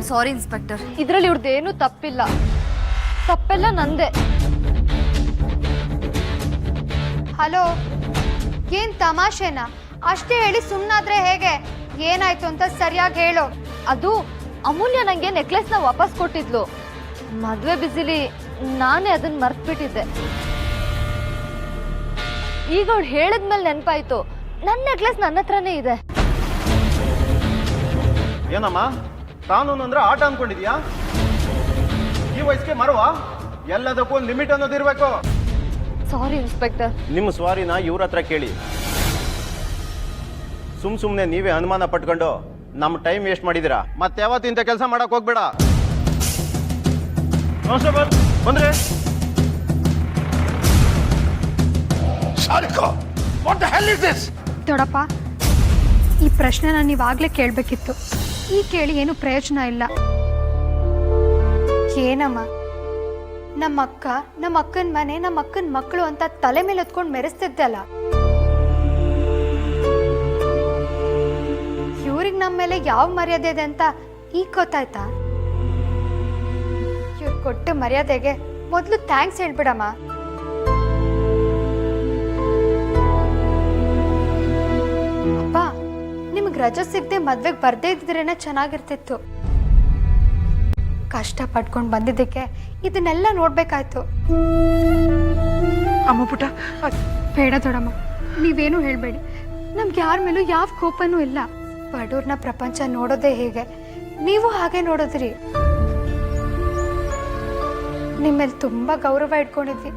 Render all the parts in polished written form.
ಸಾರಿ inspector. ಇದ್ರಲ್ಲಿ ಇವ್ರದ್ದೇನು ತಪ್ಪಿಲ್ಲ, ತಪ್ಪೆಲ್ಲ ನಂದೆ. ಹಲೋ, ಏನ್ ತಮಾಷೆನಾ? ಅಷ್ಟೇ ಹೇಳಿ ಸುಮ್ಮನಾದ್ರೆ ಹೇಗೆ? ಏನಾಯ್ತು ಅಂತ ಸರಿಯಾಗಿ ಹೇಳು. ಅದು ಅಮೂಲ್ಯ ನಂಗೆ ನೆಕ್ಲೆಸ್ನ ವಾಪಸ್ ಕೊಟ್ಟಿದ್ಲು. ಮದ್ವೆ ಬಿಸಿಲಿ ನಾನೇ ಅದನ್ನ ಮರ್ತ್ಬಿಟ್ಟಿದ್ದೆ. ಈಗ ಅವ್ಳು ಹೇಳಿದ್ಮೇಲೆ ನೆನಪಾಯ್ತು, ನನ್ನ ನೆಕ್ಲೆಸ್ ನನ್ನ ಹತ್ರನೇ ಇದೆ. ಏನಮ್ಮ ಕಾನೂನು ಅಂದ್ರೆ ಆಟ ಅನ್ಕೊಂಡಿದ್ಯಾ? ಈ ವಯಸ್ಸಿಗೆ ಮರುವ ಎಲ್ಲದಕ್ಕೂ ಒಂದು ಲಿಮಿಟ್ ಅನ್ನೋದು ಇರಬೇಕು. ಸಾರಿ ಇನ್ಸ್ಪೆಕ್ಟರ್. ನಿಮ್ಮ ಸ್ವಾರಿನ ಇವ್ರ ಹತ್ರ ಕೇಳಿ. ಸುಮ್ಮನೆ ನೀವೇ ಅನುಮಾನ ಪಟ್ಕೊಂಡು ನಮ್ಮ ಟೈಮ್ ವೇಸ್ಟ್ ಮಾಡಿದಿರಾ. ಮತ್ತೆ ಯಾವತ್ತು ಇಂಥ ಕೆಲಸ ಮಾಡಕ್ ಹೋಗ್ಬೇಡ. ಕಾನ್ಸ್ಟೇಬಲ್ ಬಂದ್ರೆ. ದೊಡ್ಡಪ್ಪ, ಈ ಪ್ರಶ್ನೆನ ನೀವಾಗ್ಲೇ ಕೇಳಬೇಕಿತ್ತು. ಈ ಕೇಳಿ ಏನು ಪ್ರಯೋಜನ ಇಲ್ಲ. ಏನಮ್ಮ, ನಮ್ಮ ಅಕ್ಕನ ಮನೆ, ನಮ್ಮ ಅಕ್ಕನ ಮಕ್ಕಳು ಅಂತ ತಲೆ ಮೇಲೆ ಹೊತ್ಕೊಂಡು ಮೆರೆಸ್ತಿದ್ದಲ್ಲ. ಇವ್ರಿಗೆ ನಮ್ಮ ಮೇಲೆ ಯಾವ ಮರ್ಯಾದೆ ಇದೆ ಅಂತ ಈಗ ಗೊತ್ತಾಯ್ತಾ? ಇವ್ರು ಕೊಟ್ಟ ಮರ್ಯಾದೆಗೆ ಮೊದಲು ಥ್ಯಾಂಕ್ಸ್ ಹೇಳ್ಬಿಡಮ್ಮ. ಅಪ್ಪ, ನಿಮ್ಗೆ ರಜೆ ಸಿಗದೆ ಮದ್ವೆಗೆ ಬರ್ದೇ ಇದ್ದಿದ್ರೇನೆ ಚೆನ್ನಾಗಿರ್ತಿತ್ತು. ಕಷ್ಟ ಪಟ್ಕೊಂಡು ಬಂದಿದ್ದಕ್ಕೆ ಇದನ್ನೆಲ್ಲ ನೋಡ್ಬೇಕಾಯ್ತು. ಅಮ್ಮ ಪುಟ, ಬೇಡ ದೊಡ್ಡಮ್ಮ, ನೀವೇನು ಹೇಳ್ಬೇಡಿ. ನಮ್ಗೆ ಯಾರ ಮೇಲೂ ಯಾವ ಕೋಪನೂ ಇಲ್ಲ. ಬಡವ್ರನ್ನ ಪ್ರಪಂಚ ನೋಡೋದೇ ಹೇಗೆ, ನೀವು ಹಾಗೆ ನೋಡೋದ್ರಿ. ನಿಮ್ಮೇಲೆ ತುಂಬಾ ಗೌರವ ಇಟ್ಕೊಂಡಿದ್ವಿ,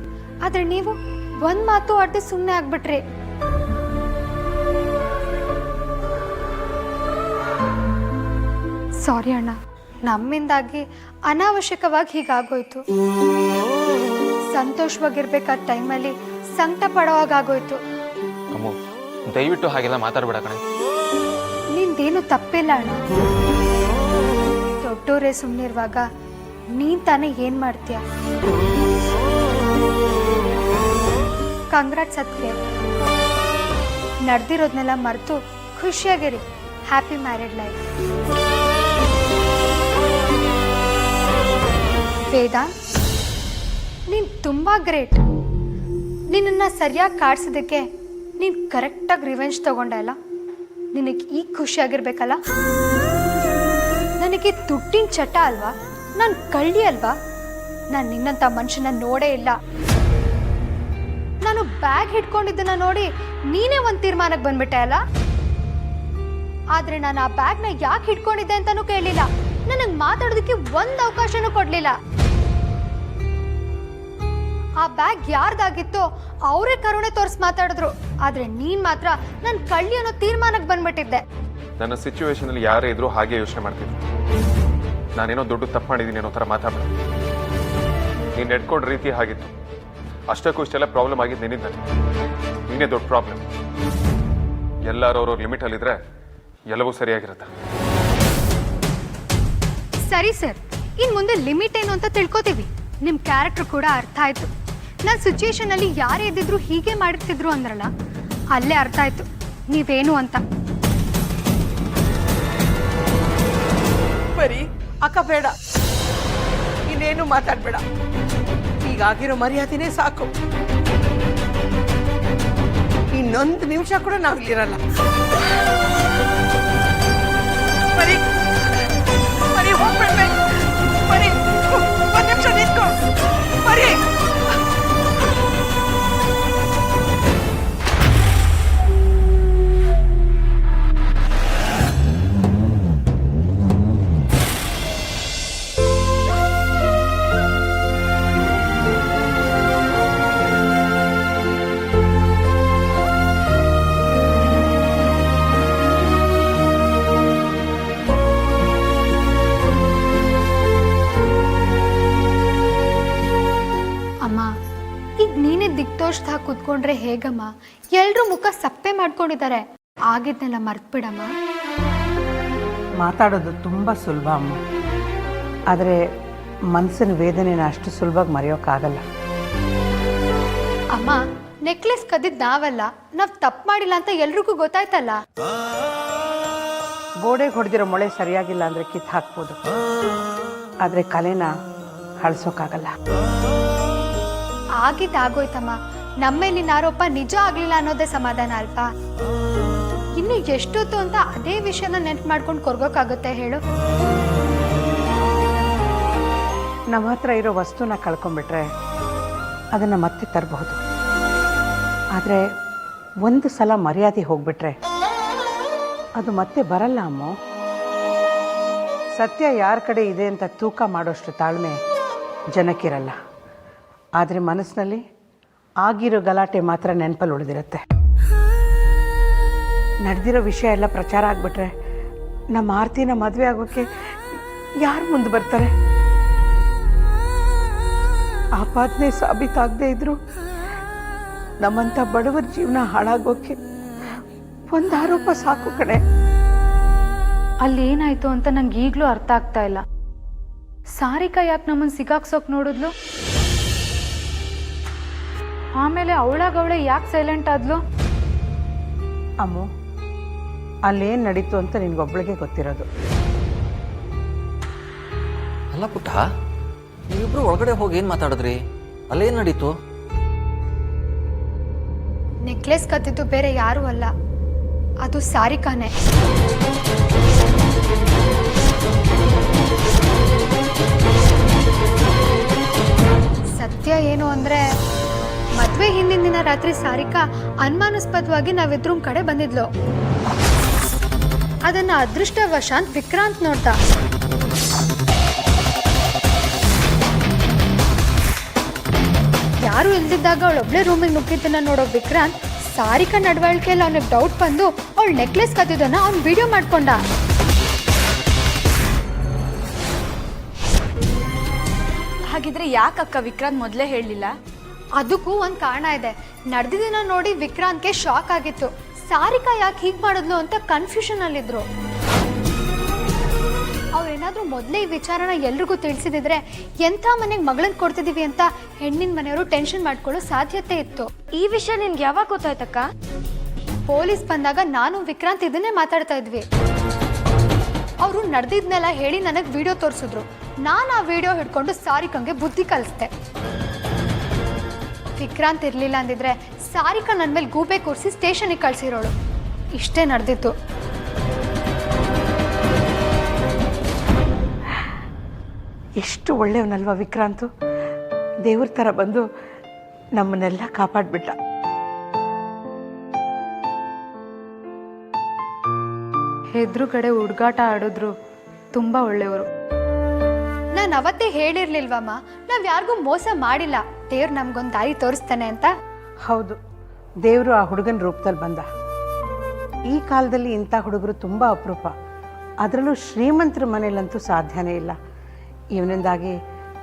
ಆದ್ರೆ ನೀವು ಒಂದ್ ಮಾತು ಆಡ್ದೆ ಸುಮ್ಮನೆ ಆಗ್ಬಿಟ್ರಿ. ಸಾರಿ ಅಣ್ಣ, ನಮ್ಮಿಂದಾಗಿ ಅನಾವಶ್ಯಕವಾಗಿ ಹೀಗಾಗೋಯ್ತು. ಸಂತೋಷವಾಗಿರ್ಬೇಕಾದ ಟೈಮಲ್ಲಿ ಸಂಕಟ ಪಡೋವಾಗೋಯ್ತು. ಅಮ್ಮ, ದಯವಿಟ್ಟು ಹಾಗೆಲ್ಲ ಮಾತಾಡ್ಬೇಡ ಕಣೆ. ನಿಂದೇನು ತಪ್ಪಿಲ್ಲ ಅಣ್ಣ. ದೊಡ್ಡೋರೇ ಸುಮ್ಮನಿರುವಾಗ ನೀನ್ ತಾನೇ ಏನ್ ಮಾಡ್ತೀಯ? ಕಂಗ್ರಾಟ್ಸ್ ಅದ್ಕೆ. ನಡೆದಿರೋದ್ನೆಲ್ಲ ಮರೆತು ಖುಷಿಯಾಗಿರಿ. Happy married life. ವೇದಾಂತ್, ನೀನ್ ತುಂಬಾ ಗ್ರೇಟ್. ನಿನ್ನ ಸರಿಯಾಗಿ ಕಾಡ್ಸಿದ್ದಕ್ಕೆ ನೀನ್ ಕರೆಕ್ಟಾಗಿ ರಿವೆಂಜ್ ತಗೊಂಡಲ್ಲ. ನಿನಗೆ ಈಗ ಖುಷಿಯಾಗಿರ್ಬೇಕಲ್ಲ? ನನಗೆ ದುಡ್ಡಿನ ಚಟ ಅಲ್ವಾ? ನಾನು ಕಳ್ಳಿ ಅಲ್ವಾ? ನಾನು ನಿನ್ನಂಥ ಮನುಷ್ಯನ ನೋಡೇ ಇಲ್ಲ. ನಾನು ಬ್ಯಾಗ್ ಹಿಡ್ಕೊಂಡಿದ್ದನ್ನ ನೋಡಿ ನೀನೇ ಒಂದು ತೀರ್ಮಾನಕ್ಕೆ ಬಂದ್ಬಿಟ್ಟೆ ಅಲ್ಲ? ಆದ್ರೆ ನಾನು ಆ ಬ್ಯಾಗ್ನ ಯಾಕೆ ಹಿಡ್ಕೊಂಡಿದ್ದೆ ಅಂತಾನೂ ಕೇಳಲಿಲ್ಲ. ನನಗೆ ಮಾತಾಡೋದಕ್ಕೆ ಒಂದು ಅವಕಾಶನೂ ಕೊಡ್ಲಿಲ್ಲ. ಆ ಬ್ಯಾಗ್ ಯಾರ್ದಾಗಿತ್ತೋ ಅವರೇ ಕರುಣೆ ತೋರಿಸಿ ಮಾತಾಡಿದ್ರು. ಆದ್ರೆ ನೀನ್ ಮಾತ್ರ ನನ್ನ ಕಳ್ಳಿ ಅನ್ನೋ ತೀರ್ಮಾನಕ್ಕೆ ಬಂದ್ಬಿಟ್ಟಿದ್ದೆ. ನನ್ನ ಸಿಚುವೇಶನ್ ಅಲ್ಲಿ ಯಾರೇ ಇದ್ರು ಹಾಗೆ ಯೋಚನೆ ಮಾಡ್ತೀನಿ. ನಾನೇನೋ ದೊಡ್ಡ ತಪ್ಪು ಮಾಡಿದ್ದೀನಿ ಅನ್ನೋ ಥರ ಮಾತಾಡ. ನೀನು ನಡ್ಕೊಂಡ ರೀತಿ ಹಾಗಿತ್ತು. ಅಷ್ಟಕ್ಕೂ ಇಷ್ಟೆಲ್ಲ ಪ್ರಾಬ್ಲಮ್ ಆಗಿದ್ದು ನಿನ್ನಿಂದ. ನೀನೇ ದೊಡ್ಡ ಪ್ರಾಬ್ಲಮ್. ಎಲ್ಲರೂ ಅವ್ರವ್ರ ಲಿಮಿಟಲ್ಲಿದ್ರೆ ಎಲ್ಲವೂ ಸರಿಯಾಗಿರುತ್ತೆ. ಸರಿ ಸರ್, ಇನ್ ಮುಂದೆ ಲಿಮಿಟ್ ಏನು ಅಂತ ತಿಳ್ಕೊತೀವಿ. ನಿಮ್ ಕ್ಯಾರೆಕ್ಟರ್ ಕೂಡ ಅರ್ಥ ಆಯ್ತು. ನನ್ನ ಸಿಚುಯೇಷನ್ ಅಲ್ಲಿ ಯಾರೇ ಇದ್ದಿದ್ರು ಹೀಗೆ ಮಾಡಿರ್ತಿದ್ರು ಅಂದ್ರಲ್ಲ, ಅಲ್ಲೇ ಅರ್ಥ ಆಯ್ತು ನೀವೇನು ಅಂತ. ಬರೀ ಅಕ್ಕ ಬೇಡ, ಇನ್ನೇನು ಮಾತಾಡ್ಬೇಡ. ಈಗಾಗಿರೋ ಮರ್ಯಾದೆನೇ ಸಾಕು. ಇನ್ನೊಂದು ನಿಮಿಷ ಕೂಡ ನಾವಿಲ್ಲಿರಲ್ಲ. ಬರೀ ಬರೀ ಹೋಗ್ಬಿಡ್ಬೇಕು. ಬರೀ ಒಂದು ನಿಮಿಷ ನಿಂತ್ಕೊ. ಬರೀ ದಿಕ್ತೋಷ್ದ ಕೂತ್ಕೊಂಡ್ರೆ ಹೇಗಮ್ಮ? ಎಲ್ರೂ ಮುಖ ಸಪ್ಪೆ ಮಾಡ್ಕೊಂಡಿದ್ದಾರೆ. ಆಗಿದ್ನೆಲ್ಲ ಮರ್ತ್ಬಿಡಮ್ಮ. ಮಾತಾಡೋದು ತುಂಬ ಸುಲಭ ಅಮ್ಮ, ಆದರೆ ಮನಸ್ಸಿನ ವೇದನೆನ ಅಷ್ಟು ಸುಲಭವಾಗಿ ಮರೆಯೋಕ್ಕಾಗಲ್ಲ. ಅಮ್ಮ, ನೆಕ್ಲೆಸ್ ಕದ್ದಿದ್ದು ನಾವಲ್ಲ, ನಾವು ತಪ್ಪು ಮಾಡಿಲ್ಲ ಅಂತ ಎಲ್ರಿಗೂ ಗೊತ್ತಾಯ್ತಲ್ಲ. ಗೋಡೆಗೆ ಹೊಡೆದಿರೋ ಮೊಳೆ ಸರಿಯಾಗಿಲ್ಲ ಅಂದರೆ ಕಿತ್ತು ಹಾಕ್ಬೋದು, ಆದರೆ ಕಲೆನ ಅಳಿಸೋಕ್ಕಾಗಲ್ಲ. ಆಗಿದ್ದಾಗೋಯ್ತಮ್ಮ. ನಮ್ಮೇಲಿನ ಆರೋಪ ನಿಜ ಆಗ್ಲಿಲ್ಲ ಅನ್ನೋದೇ ಸಮಾಧಾನ ಅಲ್ವಾ? ಇನ್ನು ಎಷ್ಟೊತ್ತು ಅಂತ ಅದೇ ವಿಷಯನ ನೆನ್ಪು ಮಾಡ್ಕೊಂಡು ಕೊರ್ಗೋಕ್ಕಾಗುತ್ತೆ ಹೇಳು? ನಮ್ಮ ಹತ್ರ ಇರೋ ವಸ್ತುನ ಕಳ್ಕೊಂಡ್ಬಿಟ್ರೆ ಅದನ್ನು ಮತ್ತೆ ತರಬಹುದು, ಆದರೆ ಒಂದು ಸಲ ಮರ್ಯಾದೆ ಹೋಗ್ಬಿಟ್ರೆ ಅದು ಮತ್ತೆ ಬರಲ್ಲ ಅಮ್ಮೋ. ಸತ್ಯ ಯಾರ ಕಡೆ ಇದೆ ಅಂತ ತೂಕ ಮಾಡೋಷ್ಟು ತಾಳ್ಮೆ ಜನಕ್ಕಿರಲ್ಲ, ಆದರೆ ಮನಸ್ಸಿನಲ್ಲಿ ಆಗಿರೋ ಗಲಾಟೆ ಮಾತ್ರ ನೆನಪಲ್ಲಿ ಉಳಿದಿರುತ್ತೆ. ನಡೆದಿರೋ ವಿಷಯ ಎಲ್ಲ ಪ್ರಚಾರ ಆಗಿಬಿಟ್ರೆ ನಮ್ಮ ಆರ್ತಿನ ಮದುವೆ ಆಗೋಕ್ಕೆ ಯಾರು ಮುಂದೆ ಬರ್ತಾರೆ? ಆಪಾದನೆ ಸಾಬೀತಾಗದೇ ಇದ್ರು ನಮ್ಮಂಥ ಬಡವರ ಜೀವನ ಹಾಳಾಗೋಕ್ಕೆ ಒಂದು ಆರೋಪ ಸಾಕು ಕಣೆ. ಅಲ್ಲಿ ಏನಾಯ್ತು ಅಂತ ನಂಗೆ ಈಗಲೂ ಅರ್ಥ ಆಗ್ತಾ ಇಲ್ಲ. ಸಾರಿಕಾ ಯಾಕೆ ನಮ್ಮನ್ನು ಸಿಗಾಕ್ಸೋಕೆ ನೋಡಿದ್ಲು? ಆಮೇಲೆ ಅವಳಾಗವಳೆ ಯಾಕೆ ಸೈಲೆಂಟ್ ಆದ್ಲು? ಅಮ್ಮು, ಅಲ್ಲೇನು ನಡೀತು ಅಂತ ನಿನ್ಗೊಬ್ಳಿಗೆ ಗೊತ್ತಿರೋದು. ಅಲ್ಲ ಪುಟ್ಟ, ನೀವಿಬ್ರು ಒಳಗಡೆ ಹೋಗಿ ಏನು ಮಾತಾಡಿದ್ರಿ? ಅಲ್ಲೇನು ನಡೀತು? ನೆಕ್ಲೆಸ್ ಕದ್ದಿದ್ದು ಬೇರೆ ಯಾರೂ ಅಲ್ಲ, ಅದು ಸಾರಿಕಾನೇ. ಸತ್ಯ ಏನು ಅಂದ್ರೆ, ಮದ್ವೆ ಹಿಂದಿನ ದಿನ ರಾತ್ರಿ ಸಾರಿಕಾ ಅನುಮಾನಾಸ್ಪದವಾಗಿ ನಾವಿದ್ರ ಕಡೆ ಬಂದಿದ್ಲು. ಅದನ್ನ ಅದೃಷ್ಟವಶಾತ್ ವಿಕ್ರಾಂತ್ ನೋಡ್ದ. ಯಾರು ಇಲ್ದಿದ್ದಾಗ ಅವಳೊಬ್ಳೆ ರೂಮಿಗೆ ನುಗ್ಗಿದ್ದನ್ನ ನೋಡೋ ವಿಕ್ರಾಂತ್ ಸಾರಿಕಾ ನಡವಳಿಕೆಯಲ್ಲಿ ಅವನಿಗೆ ಡೌಟ್ ಬಂದು ಅವಳು ನೆಕ್ಲೆಸ್ ಕದ್ದಿದ್ದನ್ನ ಅವ್ನು ವಿಡಿಯೋ ಮಾಡ್ಕೊಂಡ. ಹಾಗಿದ್ರೆ ಯಾಕಕ್ಕ ವಿಕ್ರಾಂತ್ ಮೊದಲೇ ಹೇಳಲಿಲ್ಲ? ಅದಕ್ಕೂ ಒಂದು ಕಾರಣ ಇದೆ. ನಡೆದಿದ್ದನ್ನ ನೋಡಿ ವಿಕ್ರಾಂತ್ಗೆ ಶಾಕ್ ಆಗಿತ್ತು. ಸಾರಿಕಾ ಯಾಕೆ ಹೀಗೆ ಮಾಡಿದ್ಲು ಅಂತ ಕನ್ಫ್ಯೂಷನ್ ಅಲ್ಲಿದ್ರು. ಅವ್ರೇನಾದ್ರೂ ಮೊದಲೇ ಈ ವಿಚಾರನ ಎಲ್ರಿಗೂ ತಿಳಿಸಿದಿದ್ರೆ ಎಂಥ ಮನೆಗೆ ಮಗಳನ್ನ ಕೊಡ್ತಿದೀವಿ ಅಂತ ಹೆಣ್ಣಿನ ಮನೆಯವರು ಟೆನ್ಷನ್ ಮಾಡ್ಕೊಳ್ಳೋ ಸಾಧ್ಯತೆ ಇತ್ತು. ಈ ವಿಷಯ ನಿನ್ಗೆ ಯಾವಾಗ ಗೊತ್ತಾಯ್ತಕ್ಕ? ಪೊಲೀಸ್ ಬಂದಾಗ ನಾನು ವಿಕ್ರಾಂತ್ ಇದನ್ನೇ ಮಾತಾಡ್ತಾ ಇದ್ವಿ. ಅವರು ನಡೆದಿದ್ನೆಲ್ಲ ಹೇಳಿ ನನಗೆ ವಿಡಿಯೋ ತೋರಿಸಿದ್ರು. ನಾನು ಆ ವಿಡಿಯೋ ಹಿಡ್ಕೊಂಡು ಸಾರಿಕಂಗೆ ಬುದ್ಧಿ ಕಲಿಸ್ದೆ. ವಿಕ್ರಾಂತ್ ಇರಲಿಲ್ಲ ಅಂದಿದ್ರೆ ಸಾರಿಕಾ ನನ್ನ ಮೇಲೆ ಗೂಬೆ ಕೂರಿಸಿ ಸ್ಟೇಷನಿಗೆ ಕಳಿಸಿರೋಳು. ಇಷ್ಟೇ ನಡೆದಿತ್ತು. ಎಷ್ಟು ಒಳ್ಳೆಯವನಲ್ವ ವಿಕ್ರಾಂತು. ದೇವ್ರ ಥರ ಬಂದು ನಮ್ಮನ್ನೆಲ್ಲ ಕಾಪಾಡ್ಬಿಟ್ಟ. ಎದುರುಗಡೆ ಹುಡುಗಾಟ ಆಡಿದ್ರು ತುಂಬಾ ಒಳ್ಳೆಯವರು. ನಾನು ಅವತ್ತೇ ಹೇಳಿರ್ಲಿಲ್ವಮ್ಮ, ನಾವ್ ಯಾರಿಗೂ ಮೋಸ ಮಾಡಿಲ್ಲ, ದೇವ್ರು ನಮ್ಗೊಂದು ದಾರಿ ತೋರಿಸ್ತಾನೆ ಅಂತ. ಹೌದು, ದೇವರು ಆ ಹುಡುಗನ ರೂಪದಲ್ಲಿ ಬಂದ. ಈ ಕಾಲದಲ್ಲಿ ಇಂಥ ಹುಡುಗರು ತುಂಬ ಅಪರೂಪ. ಅದರಲ್ಲೂ ಶ್ರೀಮಂತರ ಮನೇಲಂತೂ ಸಾಧ್ಯನೇ ಇಲ್ಲ. ಇವನಿಂದಾಗಿ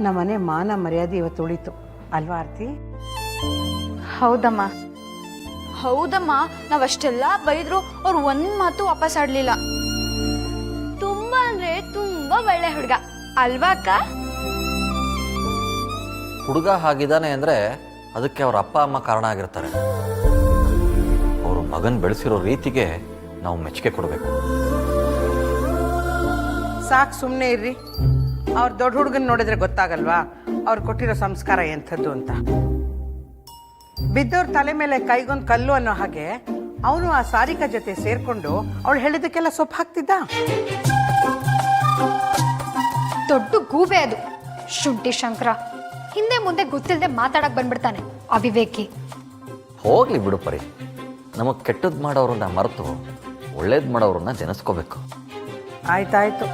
ನಮ್ಮನೆ ಮಾನ ಮರ್ಯಾದೆ ಇವತ್ತು ಉಳಿತು ಅಲ್ವಾ ಆರ್ತಿ? ಹೌದಮ್ಮ. ಹೌದಮ್ಮ, ನಾವಷ್ಟೆಲ್ಲ ಬೈದ್ರು ಅವ್ರು ಒಂದ್ ಮಾತು ವಾಪಸ್ ಆಡ್ಲಿಲ್ಲ. ತುಂಬಾ ಅಂದ್ರೆ ತುಂಬಾ ಒಳ್ಳೆ ಹುಡುಗ ಅಲ್ವಾ ಅಕ್ಕ? ಹುಡುಗ ಹಾಗಿದ್ದಾನೆ ಅಂದರೆ ಅದಕ್ಕೆ ಅವ್ರ ಅಪ್ಪ ಅಮ್ಮ ಕಾರಣ ಆಗಿರ್ತಾರೆ. ಅವರು ಮಗನ್ ಬೆಳೆಸಿರೋ ರೀತಿಗೆ ನಾವು ಮೆಚ್ಚುಗೆ ಕೊಡಬೇಕು. ಸಾಕು, ಸುಮ್ಮನೆ ಇರ್ರಿ. ಅವ್ರ ದೊಡ್ಡ ಹುಡುಗನ ನೋಡಿದ್ರೆ ಗೊತ್ತಾಗಲ್ವಾ ಅವ್ರು ಕೊಟ್ಟಿರೋ ಸಂಸ್ಕಾರ ಎಂಥದ್ದು ಅಂತ. ಬಿದ್ದವ್ರ ತಲೆ ಮೇಲೆ ಕೈಗೊಂದು ಕಲ್ಲು ಅನ್ನೋ ಹಾಗೆ ಅವನು ಆ ಸಾರಿಕಾ ಜೊತೆ ಸೇರ್ಕೊಂಡು ಅವಳು ಹೇಳಿದಕ್ಕೆಲ್ಲ ಸೊಪ್ಪು ಹಾಕ್ತಿದ್ದ. ದೊಡ್ಡ ಗೂಬೆ ಅದು, ಶುಂಠಿ ಶಂಕರ. ಹಿಂದೆ ಮುಂದೆ ಗೊತ್ತಿಲ್ಲದೆ ಮಾತಾಡಕ್ ಬಂದ್ಬಿಡ್ತಾನೆ, ಅವಿವೇಕಿ. ಹೋಗ್ಲಿ ಬಿಡು ಪರಿ, ನಮಗೆ ಕೆಟ್ಟದ್ದು ಮಾಡೋರನ್ನ ಮರೆತು ಒಳ್ಳೇದು ಮಾಡೋರನ್ನ ನೆನೆಸ್ಕೋಬೇಕು. ಆಯ್ತಾಯ್ತು.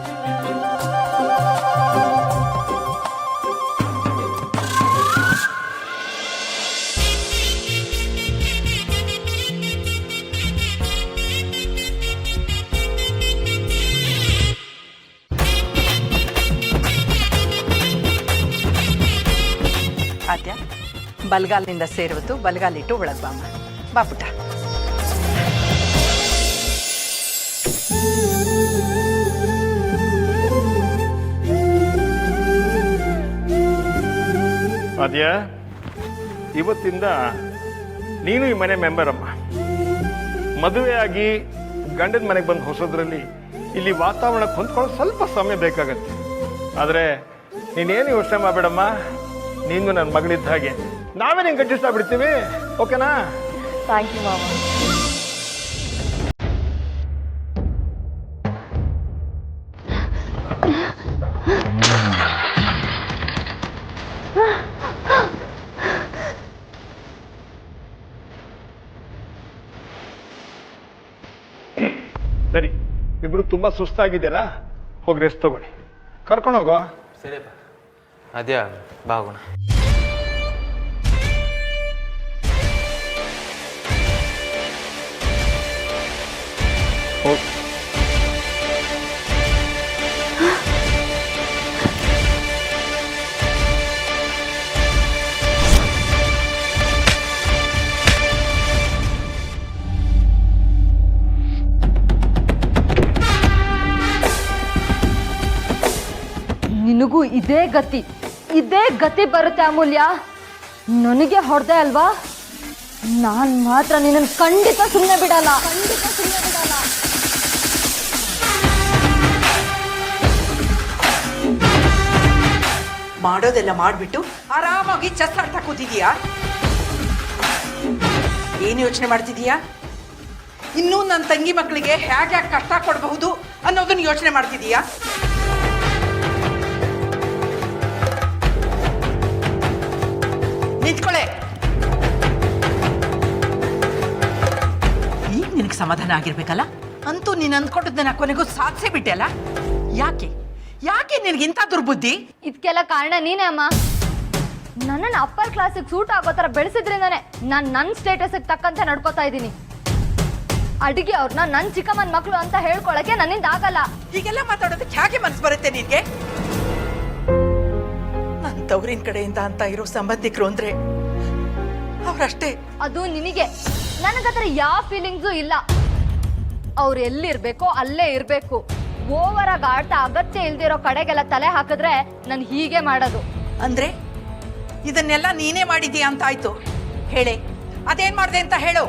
ಆದ್ಯ, ಬಲ್ಗಾಲಿನಿಂದ ಸೇರುವುದು ಬಲ್ಗಾಲಿಟ್ಟು ಒಳಗ್ ಬಾಮ್ಮ. ಬಾ ಪುಟ್ಟ. ಆದ್ಯ, ಇವತ್ತಿಂದ ನೀನು ಈ ಮನೆ ಮೆಂಬರ್ ಅಮ್ಮ. ಮದುವೆಯಾಗಿ ಗಂಡನ ಮನೆಗೆ ಬಂದು ಹೊಸದ್ರಲ್ಲಿ ಇಲ್ಲಿ ವಾತಾವರಣಕ್ಕೆ ಹೊಂದ್ಕೊಳ್ಳೋ ಸ್ವಲ್ಪ ಸಮಯ ಬೇಕಾಗತ್ತೆ. ಆದರೆ ನೀನೇನು ಯೋಚನೆ ಮಾಡಬೇಡಮ್ಮ, ನೀನು ನನ್ನ ಮಗಳಿದ್ದ ಹಾಗೆ ನಾವೇ ನಿಂಗೆ ಅಡ್ಜಸ್ಟ್ ಆಗ್ಬಿಡ್ತೀವಿ, ಓಕೆನಾ? ಥ್ಯಾಂಕ್ ಯು ಮಾವ. ಸರಿ, ಇಬ್ರು ತುಂಬಾ ಸುಸ್ತಾಗಿದ್ದೀರಾ, ಹೋಗಿ ರೆಸ್ಟ್ ತಗೊಳ್ಳಿ. ಕರ್ಕೊಂಡು ಹೋಗೋ. ಸರಿಯಪ್ಪ. ಅದ್ಯಾ ಬಾಗೋಣ. ಹೋಗಿ. ನಿನಗೂ ಇದೇ ಗತಿ ಬರುತ್ತೆ ಅಮೂಲ್ಯ. ನನಗೆ ಹೊಡೆದೆ ಅಲ್ವಾ, ನಾನು ಮಾತ್ರ ನಿನ್ನನ್ನು ಖಂಡಿತ ಸುಮ್ಮನೆ ಬಿಡಲ್ಲ. ಮಾಡೋದೆಲ್ಲ ಮಾಡ್ಬಿಟ್ಟು ಆರಾಮಾಗಿ ಚೆಸ್ ಆಡ್ತಾ ಕೂತಿದೀಯಾ? ಏನು ಯೋಚನೆ ಮಾಡ್ತಿದೀಯಾ? ಇನ್ನೂ ನನ್ನ ತಂಗಿ ಮಕ್ಕಳಿಗೆ ಹೇಗೆ ಕಷ್ಟ ಕೊಡಬಹುದು ಅನ್ನೋದನ್ನ ಯೋಚನೆ ಮಾಡ್ತಿದೀಯಾ? ನಿಂತ್ಕೊಳ್ಳೆ. ಈಗ ನಿನಗೆ ಸಮಾಧಾನ ಆಗಿರ್ಬೇಕಲ್ಲ? ಅಂತೂ ನೀನು ಅಂದ್ಕೊಂಡದನ್ನ ಕೊನೆಗೂ ಸಾಧಿಸೇ ಬಿಟ್ಟೆಲ್ಲ. ಯಾಕೆ ನಿನಗಿಂತ ದುರ್ಬುದ್ಧಿ? ಇದಕ್ಕೆಲ್ಲ ಕಾರಣ ನೀನೇ ಅಮ್ಮ. ನನ್ನನ್ನು ಅಪ್ಪರ್ ಕ್ಲಾಸಿಗೆ ಸೂಟ್ ಆಗೋ ಥರ ಬೆಳೆಸಿದ್ರಿಂದಾನೆ ನಾನು ನನ್ನ ಸ್ಟೇಟಸ್ಗೆ ತಕ್ಕಂತೆ ನಡ್ಕೋತಾ ಇದ್ದೀನಿ. ಅಡಿಗೆ ಅವ್ರನ್ನ ನನ್ನ ಚಿಕ್ಕಮ್ಮನ ಮಕ್ಕಳು ಅಂತ ಹೇಳ್ಕೊಳಕ್ಕೆ ನನ್ನಿಂದ ಆಗಲ್ಲ. ಹೀಗೆಲ್ಲ ಮಾತಾಡೋದಕ್ಕೆ ಹೇಗೆ ಮನಸ್ಸು ಬರುತ್ತೆ ನಿನ್ಗೆ? ನನ್ನ ತವರಿನ ಕಡೆಯಿಂದ ಅಂತ ಇರೋ ಸಂಬಂಧಿಕರು ಅಂದ್ರೆ ಅವರಷ್ಟೇ. ಅದು ನಿನಗೆ. ನನಗತ್ರ ಯಾವ ಫೀಲಿಂಗ್ಸು ಇಲ್ಲ. ಅವ್ರು ಎಲ್ಲಿರ್ಬೇಕೋ ಅಲ್ಲೇ ಇರಬೇಕು. ಓವರ್ ಆಗಿ ಆಡ್ತಾ ಅಗತ್ಯ ಇಲ್ದಿರೋ ಕಡೆಗೆಲ್ಲ ತಲೆ ಹಾಕಿದ್ರೆ ನಾನು ಹೀಗೆ ಮಾಡೋದು. ಅಂದ್ರೆ ಇದನ್ನೆಲ್ಲ ನೀನೇ ಮಾಡಿದ್ಯಾ ಅಂತ ಆಯ್ತು. ಹೇಳೆ, ಅದೇನ್ ಮಾಡ್ದೆ ಅಂತ ಹೇಳು.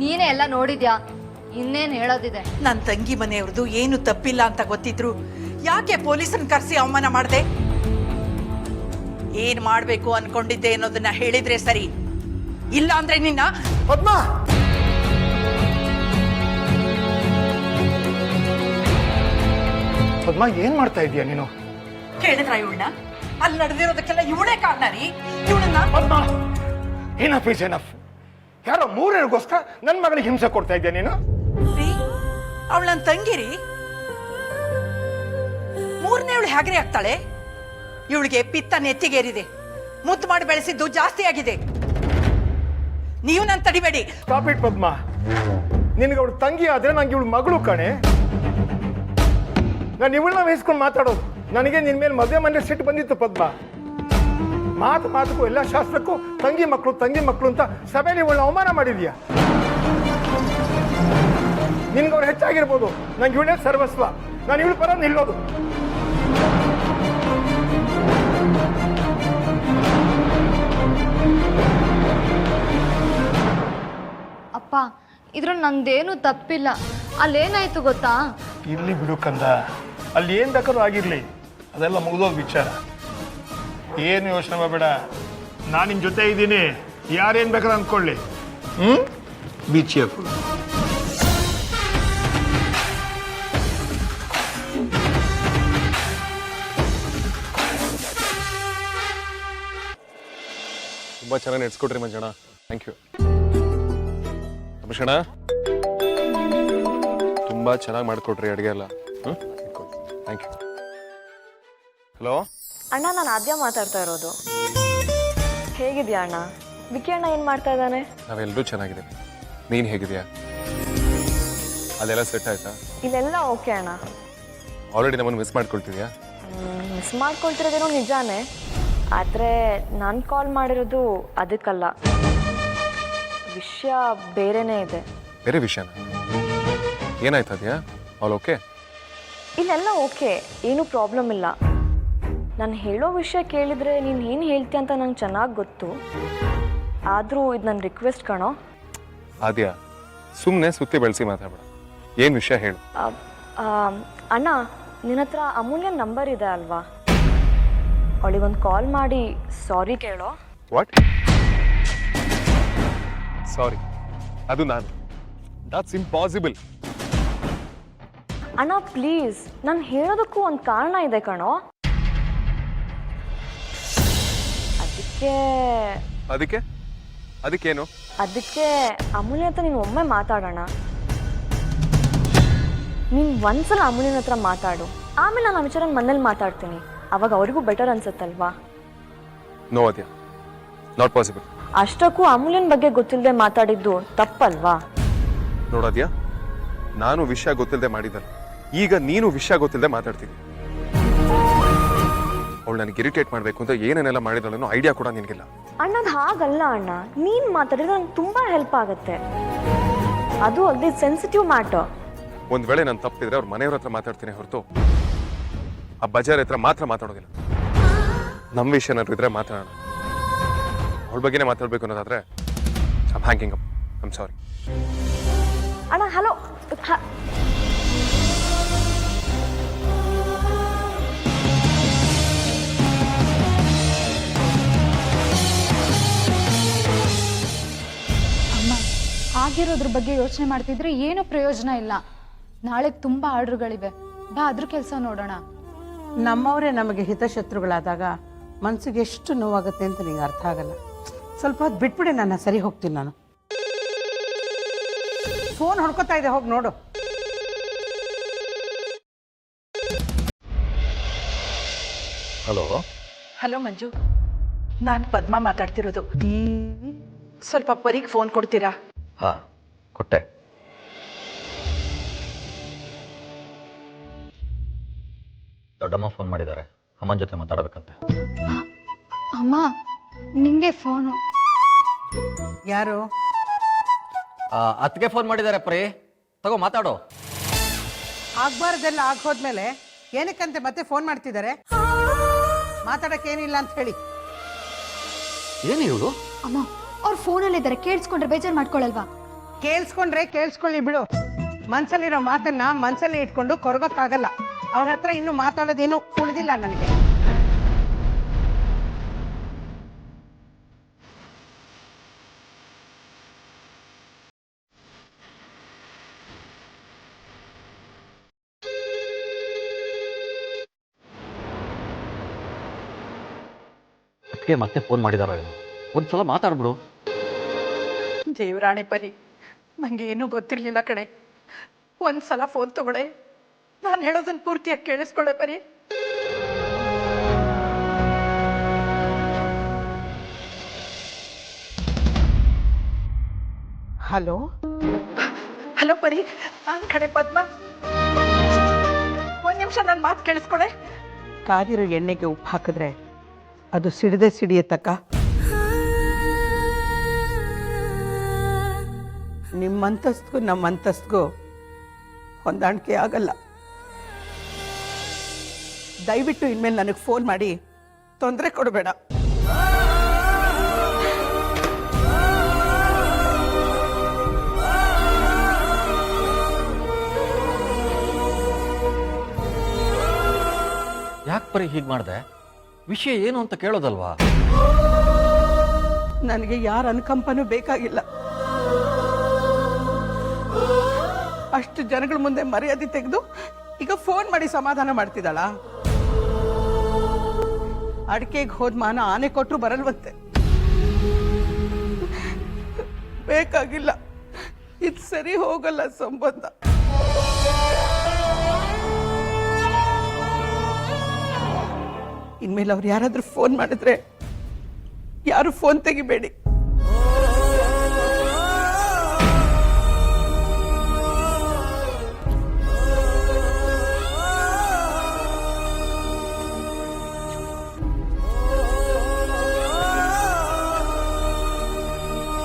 ನೀನೇ ಎಲ್ಲ ನೋಡಿದ್ಯಾ, ಇನ್ನೇನು ಹೇಳೋದಿದೆ? ನನ್ನ ತಂಗಿ ಮನೆಯವ್ರದ್ದು ಏನು ತಪ್ಪಿಲ್ಲ ಅಂತ ಗೊತ್ತಿದ್ರು ಯಾಕೆ ಪೊಲೀಸನ್ ಕರೆಸಿ ಅವಮಾನ ಮಾಡ್ದೆ? ಏನ್ ಮಾಡ್ಬೇಕು ಅನ್ಕೊಂಡಿದ್ದೆ ಅನ್ನೋದನ್ನ ಹೇಳಿದ್ರೆ ಸರಿ, ಇಲ್ಲ ಅಂದ್ರೆ ನಿನ್ನ ಪದ್ಮಾ, ಪದ್ಮಾ ಏನ್ ಮಾಡ್ತಾ ಇದೀಯ ನೀನು? ಕೇಳಿದ್ರ ಇವಳನ್ನ? ಅಲ್ಲಿ ನಡೆದಿರೋದಕ್ಕೆಲ್ಲ ಇವಳೇ ಕಾರಣ ರೀ. ಇವಳನ್ನ ಪದ್ಮಾ, ಏನಫ್ ಇಸ್ ಎನಫ್. ಯಾರೋ ಮೂರರಿಗೋಸ್ಕರ ನನ್ನ ಮಗಳಿಗೆ ಹಿಂಸೆ ಕೊಡ್ತಾ ಇದೆಯಾ ನೀನು? ಅವಳ ನನ್ನ ತಂಗಿರಿ. ಮೂರನೇವಳು ಹೇಗ್ರಿ ಆಗ್ತಾಳೆ? ಇವಳಿಗೆ ಪಿತ್ತ ನೆತ್ತಿಗೇರಿದೆ. ಮುತ್ತು ಮಾಡಿ ಬೆಳೆಸಿದ್ದು ಜಾಸ್ತಿ ಆಗಿದೆ. ನೀವು ನನ್ನ ತಡಿಬೇಡಿ. Stop it Padma. ನಿನಗೆ ಅವಳು ತಂಗಿ ಆದ್ರೆ ನಂಗೆ ಇವಳು ಮಗಳು ಕಣೆ. ನಾನು ಇವಳನ್ನ ವಹಿಸ್ಕೊಂಡು ಮಾತಾಡೋದು. ನನಗೆ ನಿನ್ ಮೇಲೆ ಮದುವೆ ಮನೆ ಸಿಟ್ಟು ಬಂದಿತ್ತು ಪದ್ಮಾ. ಮಾತುಗೂ ಎಲ್ಲ ಶಾಸ್ತ್ರಕ್ಕೂ ತಂಗಿ ಮಕ್ಕಳು ಅಂತ ಸಭೆಯಲ್ಲಿ ಇವಳನ್ನ ಅವಮಾನ ಮಾಡಿದ್ಯಾ. ನಿನ್ಗೆ ಅವ್ರು ಹೆಚ್ಚಾಗಿರ್ಬೋದು, ನಂಗೆ ಇವಳೇ ಸರ್ವಸ್ವ. ನಾನು ಇವಳು ಪರ ನಿಲ್ಲೋದು. ಅಪ್ಪ, ಇದ್ರಲ್ಲಿ ನಂದೇನು ತಪ್ಪಿಲ್ಲ. ಅಲ್ಲೇನಾಯ್ತು ಗೊತ್ತಾ? ಇಲ್ಲಿ ಬಿಡು ಕಂದ, ಅಲ್ಲಿ ಏನ್ ಬೇಕಾದ್ರೂ ಆಗಿರ್ಲಿ, ಅದೆಲ್ಲ ಮುಗಿದೋದ್ ವಿಚಾರ. ಏನು ಯೋಚನೆ ಮಾಡಬೇಡ, ನಾನು ನಿಮ್ ಜೊತೆ ಇದ್ದೀನಿ. ಯಾರೇನ್ ಬೇಕಾದ್ರೆ ಅಂದ್ಕೊಳ್ಳಿ. B cheerful. ತುಂಬ ಚೆನ್ನಾಗಿ ನಡೆಸ್ಕೊಟ್ರಿ ಮಂಜಣ್ಣ, ಥ್ಯಾಂಕ್ ಯು. ಅಭಿಷಣ, ತುಂಬ ಚೆನ್ನಾಗಿ ಮಾಡಿಕೊಟ್ರಿ ಅಡುಗೆ ಎಲ್ಲ. Thank you. ಹಲೋ ಅಣ್ಣ, ನಾನು ಆದ್ಯ ಮಾತಾಡ್ತಾ ಇರೋದು. ಹೇಗಿದ್ಯಾ ಅಣ್ಣ? ವಿಕಿ ಅಣ್ಣ ಏನು ಮಾಡ್ತಾ ಇದ್ದಾನೆ? ನಾವೆಲ್ಲರೂ ಚೆನ್ನಾಗಿದ್ದೀವಿ. ನೀನು ಹೇಗಿದೆಯಾ? ಅದೆಲ್ಲ ಸೆಟ್ ಆಯ್ತಾ? ಇಲ್ಲೆಲ್ಲ ಓಕೆ ಅಣ್ಣ. ಆಲ್ರೆಡಿ ನಮ್ಮನ್ನು ಮಿಸ್ ಮಾಡ್ಕೊಳ್ತಿದ್ಯಾ? ಮಿಸ್ ಮಾಡ್ಕೊಳ್ತಿರೋದೇನೋ ನಿಜಾನೇ, ಆದರೆ ನಾನು ಕಾಲ್ ಮಾಡಿರೋದು ಅದಕ್ಕಲ್ಲ. ವಿಷಯ ಬೇರೆನೇ ಇದೆ. ಬೇರೆ ವಿಷಯನ? ಏನಾಯ್ತು ಅದ್ಯಾ? All okay? ಇಲ್ಲೆಲ್ಲ ಓಕೆ, ಏನೂ ಪ್ರಾಬ್ಲಮ್ ಇಲ್ಲ. ನಾನು ಹೇಳೋ ವಿಷಯ ಕೇಳಿದರೆ ನೀನು ಏನು ಹೇಳ್ತೀಯ ಅಂತ ನಂಗೆ ಚೆನ್ನಾಗಿ ಗೊತ್ತು. ಆದರೂ ಇದು ನನ್ನ ರಿಕ್ವೆಸ್ಟ್ ಕಣೋ. ಆದ್ಯಾ, ಸುಮ್ಮನೆ ಸುತ್ತಿ ಬೆಳೆಸಿ ಮಾತಾಡಬೇಡ. ಏನು ವಿಷಯ ಹೇಳು. ಅಣ್ಣ ನಿನ್ನ ಹತ್ರ ಅಮೂಲ್ಯನ ನಂಬರ್ ಇದೆ ಅಲ್ವಾ? ಅವಳಿಗೊಂದು ಕಾಲ್ ಮಾಡಿ ಸಾರಿ ಕೇಳೋ. ವಾಟ್? ಸಾರಿ, ಅದು ನಾನು. That's impossible. ಅಣ್ಣ ಪ್ಲೀಸ್, ನಾನು ಹೇಳೋದಕ್ಕೂ ಒಂದು ಕಾರಣ ಇದೆ ಕಣೋ. ಅದಕ್ಕೇನು? ಅದಕ್ಕೆ ಅಮೂಲ್ಯ ಹತ್ರ ನೀನು ಒಮ್ಮೆ ಮಾತಾಡೋಣ. ನೀನು ಒಂದ್ಸಲ ಅಮೂಲ್ಯನ ಹತ್ರ ಮಾತಾಡು, ಆಮೇಲೆ ನಾನು ಆ ವಿಚಾರ ಮನೇಲಿ ಮಾತಾಡ್ತೀನಿ. ಅವಾಗ ಅವರಿಗೂ ಬೆಟರ್ ಅನ್ಸುತ್ತಲ್ವಾ? ನೋ ಅದ್ಯಾ, ನಾಟ್ ಪಾಸಿಬಲ್. ಅಷ್ಟಕ್ಕೂ ಅಮೂಲ್ಯನ ಬಗ್ಗೆ ಗೊತ್ತಿಲ್ಲದೆ ಮಾತಾಡಿದ್ದು ತಪ್ಪಲ್ವಾ? ನೋಡೋದ್ಯಾ, ನಾನು ವಿಷಯ ಗೊತ್ತಿಲ್ಲದೆ ಮಾಡಿದ್ದಲ್ಲ, ಈಗ ನೀನು ವಿಷಯ ಗೊತ್ತಿಲ್ಲದೆ ಮಾತಾಡ್ತೀನಿ. ಅವಳು ನನಗೆ ಇರಿಟೇಟ್ ಮಾಡಬೇಕು ಅಂತ ಏನೇನೆಲ್ಲ ಮಾಡಿದಳನ್ನೋ ಐಡಿಯಾ ಕೂಡ ನಿನಗಿಲ್ಲ. ಅಣ್ಣದು ಹಾಗಲ್ಲ ಅಣ್ಣ, ನೀನು ಮಾತಾಡಿದ್ರೆ ನಂಗೆ ತುಂಬ ಹೆಲ್ಪ್ ಆಗುತ್ತೆ. ಅದು ಅಲ್ಲದೆ ಸೆನ್ಸಿಟಿವ್ ಮ್ಯಾಟರ್. ಒಂದ್ ವೇಳೆ ನಾನು ತಪ್ಪಿದ್ರೆ ಅವ್ರ ಮನೆಯವ್ರ ಹತ್ರ ಮಾತಾಡ್ತೀನಿ ಹೊರತು ಆ ಬಜಾರ್ ಹತ್ರ ಮಾತ್ರ ಮಾತಾಡೋದಿಲ್ಲ. ನಮ್ಮ ವಿಷಯ ಏನಾದ್ರು ಇದ್ರೆ ಮಾತಾಡೋಣ. ಅವಳ ಬಗ್ಗೆನೇ ಮಾತಾಡ್ಬೇಕು ಅನ್ನೋದಾದ್ರೆ I'm hanging up. I'm sorry. ಅಣ್ಣ ಹಲೋ. ಅಮ್ಮ, ಆಗಿರೋದ್ರ ಬಗ್ಗೆ ಯೋಚನೆ ಮಾಡ್ತಿದ್ರೆ ಏನೂ ಪ್ರಯೋಜನ ಇಲ್ಲ. ನಾಳೆ ತುಂಬ ಆರ್ಡ್ರುಗಳಿವೆ, ಬಾ ಅದ್ರ ಕೆಲಸ ನೋಡೋಣ. ನಮ್ಮವರೇ ನಮಗೆ ಹಿತಶತ್ರುಗಳಾದಾಗ ಮನಸ್ಸಿಗೆ ಎಷ್ಟು ನೋವಾಗುತ್ತೆ ಅಂತ ನಿಂಗೆ ಅರ್ಥ ಆಗಲ್ಲ. ಸ್ವಲ್ಪ ಹೊತ್ತು ಬಿಟ್ಬಿಡಿ, ನನ್ನ ಸರಿ ಹೋಗ್ತೀನಿ. ನಾನು ಫೋನ್ ಹೊಡ್ಕೊತಾ ಇದೆ, ಹೋಗಿ ನೋಡು. ಹಲೋ. ಹಲೋ ಮಂಜು, ನಾನು ಪದ್ಮ ಮಾತಾಡ್ತಿರೋದು. ಸ್ವಲ್ಪ ಪರಿಗೆ ಫೋನ್ ಕೊಡ್ತೀರಾ? ಹಾಂ, ಕೊಟ್ಟೆ. ದೊಡ್ಡಮ್ಮ ಫೋನ್ ಮಾಡಿದ್ದಾರೆ, ಅಮ್ಮನ ಜೊತೆ ಮಾತಾಡಬೇಕಂತೆ. ಅಮ್ಮ ನಿಂಗೆ ಫೋನು. ಯಾರು? ಅತ್ತಿಗೆ ಫೋನ್ ಮಾಡಿದ್ದಾರೆ. ಪ್ರೀ, ತಗೋ ಮಾತಾಡೋ. ಆಗ್ಬಾರ್ದೆಲ್ಲ ಆಗೋದ್ಮೇಲೆ ಏನಕ್ಕಂತೆ ಮತ್ತೆ ಫೋನ್ ಮಾಡ್ತಿದ್ದಾರೆ? ಮಾತಾಡೋಕ್ಕೇನಿಲ್ಲ ಅಂತ ಹೇಳಿ. ಏನು ಇವಳು? ಅಮ್ಮ ಅವ್ರು ಫೋನಲ್ಲಿದ್ದಾರೆ, ಕೇಳಿಸ್ಕೊಂಡ್ರೆ ಬೇಜಾರು ಮಾಡ್ಕೊಳಲ್ವಾ? ಕೇಳಿಸ್ಕೊಂಡ್ರೆ ಕೇಳಿಸ್ಕೊಳ್ಳಿ ಬಿಡು. ಮನ್ಸಲ್ಲಿರೋ ಮಾತನ್ನ ಮನ್ಸಲ್ಲಿ ಇಟ್ಕೊಂಡು ಕೊರಗೋಕ್ಕಾಗಲ್ಲ. ಅವ್ರ ಹತ್ರ ಇನ್ನೂ ಮಾತಾಡೋದೇನು ಉಳಿದಿಲ್ಲ ನನಗೆ. ಅದಕ್ಕೆ ಮತ್ತೆ ಫೋನ್ ಮಾಡಿದಾರ? ಒಂದ್ಸಲ ಮಾತಾಡ್ಬಿಡು. ದೇವರಾಣೆ ಪರಿ, ನನಗೆ ಏನೂ ಗೊತ್ತಿರಲಿಲ್ಲ ಕಣೆ. ಒಂದ್ಸಲ ಫೋನ್ ತಗೊಳ್ಳೆ, ನಾನು ಹೇಳೋದನ್ನ ಪೂರ್ತಿಯಾಗಿ ಕೇಳಿಸ್ಕೊಳ್ಳೆ ಪರಿ. ಹಲೋ. ಹಲೋ ಪರಿ, ನಾನು ಕಣೆ ಪದ್ಮ. ಒಂದು ನಿಮಿಷ ನನ್ನ ಮಾತು ಕೇಳಿಸ್ಕೊಳ್ಳೆ. ಕಾದಿರೋ ಎಣ್ಣೆಗೆ ಉಪ್ಪು ಹಾಕಿದ್ರೆ ಅದು ಸಿಡಿದೇ ಸಿಡಿಯತ್ತಕ್ಕ. ನಿಮ್ಮ ಅಂತಸ್ತಿಗೂ ನಮ್ಮ ಅಂತಸ್ತಿಗೂ ಹೊಂದಾಣಿಕೆ ಆಗಲ್ಲ. ದಯವಿಟ್ಟು ಇನ್ಮೇಲೆ ನನಗೆ ಫೋನ್ ಮಾಡಿ ತೊಂದರೆ ಕೊಡಬೇಡ. ಯಾಕೆ ಪರಿ ಹೀಗೆ ಮಾಡಿದೆ? ವಿಷಯ ಏನು ಅಂತ ಕೇಳೋದಲ್ವಾ? ನನಗೆ ಯಾರ ಅನುಕಂಪನೂ ಬೇಕಾಗಿಲ್ಲ. ಅಷ್ಟು ಜನಗಳ ಮುಂದೆ ಮರ್ಯಾದೆ ತೆಗೆದು ಈಗ ಫೋನ್ ಮಾಡಿ ಸಮಾಧಾನ ಮಾಡ್ತಿದ್ದಾಳ. ಅಡಿಕೆಗೆ ಹೋದ ಮಾನ ಆನೆ ಕೊಟ್ಟರು ಬರಲ್ವಂತೆ. ಬೇಕಾಗಿಲ್ಲ, ಇದು ಸರಿ ಹೋಗಲ್ಲ ಸಂಬಂಧ. ಇನ್ಮೇಲೆ ಅವ್ರು ಯಾರಾದ್ರೂ ಫೋನ್ ಮಾಡಿದ್ರೆ ಯಾರು ಫೋನ್ ತೆಗಿಬೇಡಿ.